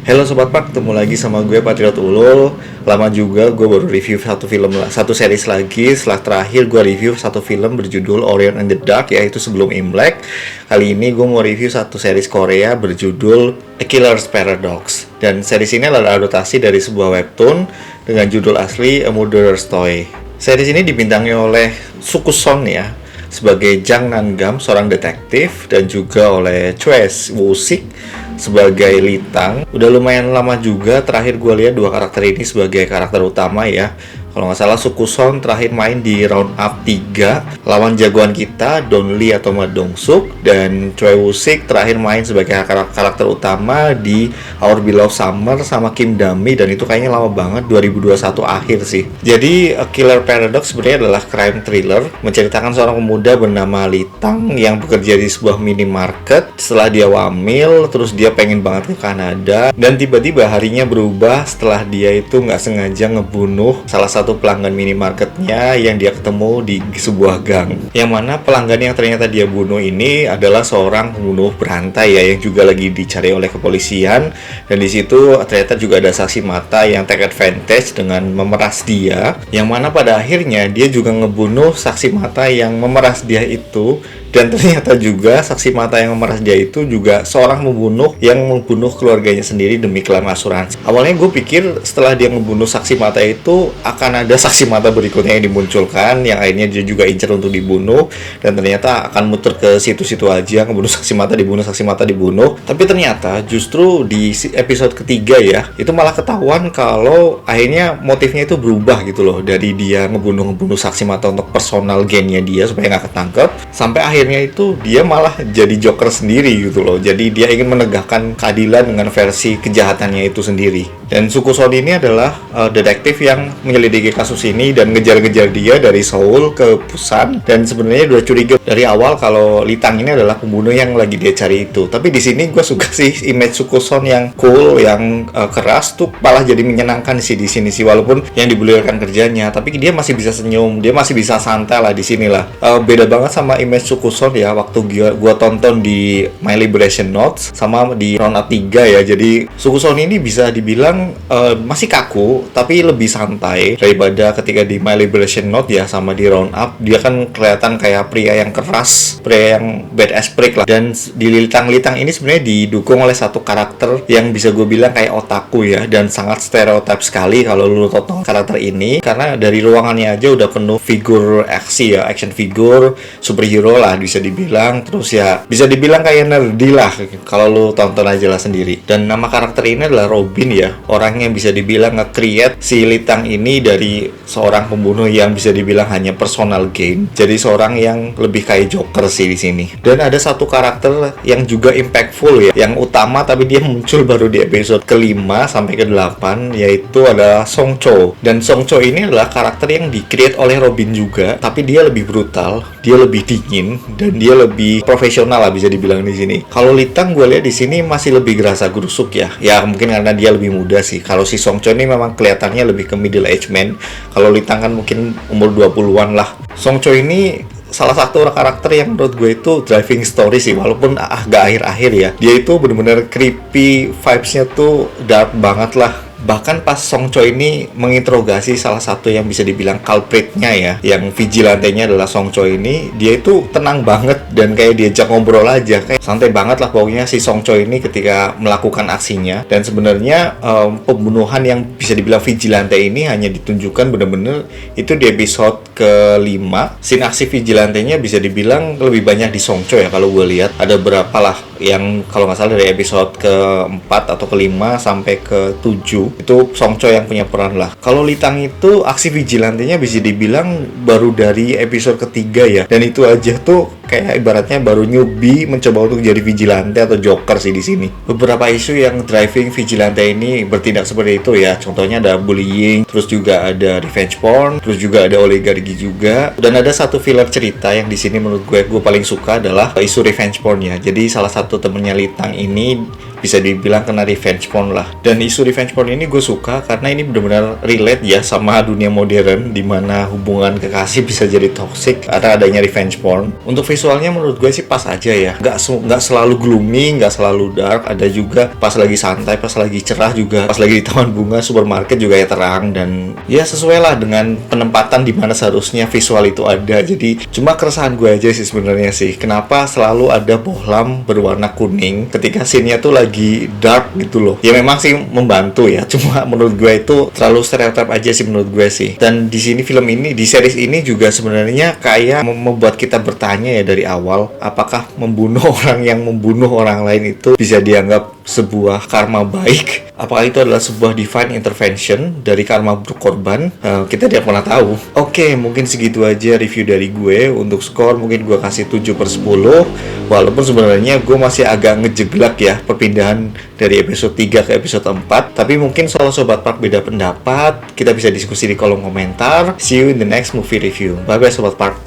Halo Sobat Pak, ketemu lagi sama gue Patriot Ulul. Lama juga gue baru review satu series lagi. Setelah terakhir gue review satu film berjudul Orion and the Dark, yaitu Sebelum Imlek. Kali ini gue mau review satu series Korea berjudul A Killer's Paradox. Dan series ini adalah adaptasi dari sebuah webtoon dengan judul asli A Murderer's Toy. Series ini dibintangi oleh Suk Son ya, sebagai Jang Nan-gam, seorang detektif, dan juga oleh Choi Woo-sik sebagai Litang. Udah lumayan lama juga terakhir gue lihat dua karakter ini sebagai karakter utama ya. Kalau nggak salah Suk Son terakhir main di round up 3 lawan jagoan kita Don Lee atau Ma Dong Suk, dan Choi Woo-sik terakhir main sebagai karakter utama di Our Beloved Summer sama Kim Da-mi, dan itu kayaknya lama banget, 2021 akhir sih. Jadi A Killer Paradox sebenarnya adalah crime thriller menceritakan seorang pemuda bernama Litang yang bekerja di sebuah minimarket. Setelah dia wamil, terus dia pengen banget ke Kanada, dan tiba-tiba harinya berubah setelah dia itu nggak sengaja ngebunuh salah satu pelanggan minimarketnya yang dia ketemu di sebuah gang, yang mana pelanggan yang ternyata dia bunuh ini adalah seorang pembunuh berantai ya, yang juga lagi dicari oleh kepolisian. Dan di situ ternyata juga ada saksi mata yang take advantage dengan memeras dia, yang mana pada akhirnya dia juga ngebunuh saksi mata yang memeras dia itu. Dan ternyata juga saksi mata yang memeras dia itu juga seorang pembunuh yang membunuh keluarganya sendiri demi klaim asuransi. Awalnya gue pikir setelah dia ngebunuh saksi mata itu akan ada saksi mata berikutnya yang dimunculkan, yang akhirnya dia juga incer untuk dibunuh, dan ternyata akan muter ke situ-situ aja, ngebunuh saksi mata dibunuh. Tapi ternyata justru di episode ketiga ya, itu malah ketahuan kalau akhirnya motifnya itu berubah gitu loh, dari dia ngebunuh saksi mata untuk personal gain-nya dia supaya nggak ketangkep, sampai akhirnya itu dia malah jadi Joker sendiri gitu loh. Jadi dia ingin menegakkan keadilan dengan versi kejahatannya itu sendiri. Dan Suk Son ini adalah detektif yang menyelidiki kasus ini dan ngejar-ngejar dia dari Seoul ke Busan. Dan sebenarnya udah curiga dari awal kalau Litang ini adalah pembunuh yang lagi dia cari itu. Tapi di sini gue suka sih image Suk Son yang cool, yang keras tuh malah jadi menyenangkan sih di sini sih, walaupun yang dibulirkan kerjanya, tapi dia masih bisa senyum, dia masih bisa santai lah di sini lah. Beda banget sama image Suk Son ya waktu gue tonton di My Liberation Notes sama di round up 3 ya. Jadi Suk Son ini bisa dibilang masih kaku tapi lebih santai daripada ketika di My Liberation Note ya sama di round up. Dia kan kelihatan kayak pria yang keras, pria yang badass prick lah. Dan di Litang ini sebenarnya didukung oleh satu karakter yang bisa gue bilang kayak otaku ya, dan sangat stereotip sekali kalau lu tonton karakter ini, karena dari ruangannya aja udah penuh figur aksi ya, action figure superhero lah bisa dibilang. Terus ya bisa dibilang kayak nerdy lah kalau lu tonton aja lah sendiri. Dan nama karakter ini adalah Robin ya, orang yang bisa dibilang nge-create si Litang ini dari seorang pembunuh yang bisa dibilang hanya personal gain, jadi seorang yang lebih kayak Joker sih di sini. Dan ada satu karakter yang juga impactful ya, yang utama tapi dia muncul baru di episode ke-5 sampai ke-8, yaitu adalah Song Cho. Dan Song Cho ini adalah karakter yang di-create oleh Robin juga, tapi dia lebih brutal, dia lebih dingin, dan dia lebih profesional lah bisa dibilang di sini. Kalau Litang gue lihat di sini masih lebih gerasa gerusuk ya. Ya mungkin karena dia lebih muda sih. Kalau si Song Cho ini memang kelihatannya lebih ke middle age man. Kalau Litang kan mungkin umur 20-an lah. Song Cho ini salah satu karakter yang menurut gue itu driving story sih, walaupun agak akhir-akhir ya. Dia itu bener-bener creepy, vibes-nya tuh dark banget lah. Bahkan pas Song Cho ini menginterogasi salah satu yang bisa dibilang culpritnya ya, yang vigilantenya adalah Song Cho ini, dia itu tenang banget dan kayak diajak ngobrol aja, kayak santai banget lah pokoknya si Song Cho ini ketika melakukan aksinya. Dan sebenarnya pembunuhan yang bisa dibilang vigilante ini hanya ditunjukkan bener-bener itu di episode ke-5. Scene aksi vigilantenya bisa dibilang lebih banyak di Song Cho ya. Kalau gue lihat ada berapa lah yang kalau nggak salah dari episode ke-4 atau ke-5 sampai ke-7 itu Song Cho yang punya peran lah. Kalau Litang itu aksi vigilantenya bisa dibilang baru dari episode ketiga ya, dan itu aja tuh kayak ibaratnya baru newbie mencoba untuk jadi vigilante atau Joker sih di sini. Beberapa isu yang driving vigilante ini bertindak seperti itu ya. Contohnya ada bullying, terus juga ada revenge porn, terus juga ada oligarki juga. Dan ada satu filler cerita yang di sini menurut gue paling suka adalah isu revenge porn ya. Jadi salah satu temennya Litang ini bisa dibilang kena revenge porn lah. Dan isu revenge porn ini gue suka karena ini benar-benar relate ya sama dunia modern, di mana hubungan kekasih bisa jadi toxic karena adanya revenge porn. Untuk visualnya menurut gue sih pas aja ya, nggak selalu gloomy, nggak selalu dark, ada juga pas lagi santai, pas lagi cerah juga, pas lagi di taman bunga supermarket juga ya terang, dan ya sesuai lah dengan penempatan di mana seharusnya visual itu ada. Jadi cuma keresahan gue aja sih sebenarnya sih, kenapa selalu ada bohlam berwarna kuning ketika scene-nya tuh lagi dark gitu loh. Ya memang sih membantu ya, cuma menurut gue itu terlalu stereotip aja sih menurut gue sih. Dan di sini film ini, di series ini juga sebenarnya kayak membuat kita bertanya ya dari awal, apakah membunuh orang yang membunuh orang lain itu bisa dianggap sebuah karma baik? Apakah itu adalah sebuah divine intervention dari karma buruk korban? Kita tidak pernah tahu. Oke, mungkin segitu aja review dari gue. Untuk skor mungkin gue kasih 7/10. Walaupun sebenarnya gue masih agak ngejeglak ya perpindahan dari episode 3 ke episode 4. Tapi mungkin soal Sobat Park beda pendapat, kita bisa diskusi di kolom komentar. See you in the next movie review. Bye bye Sobat Park.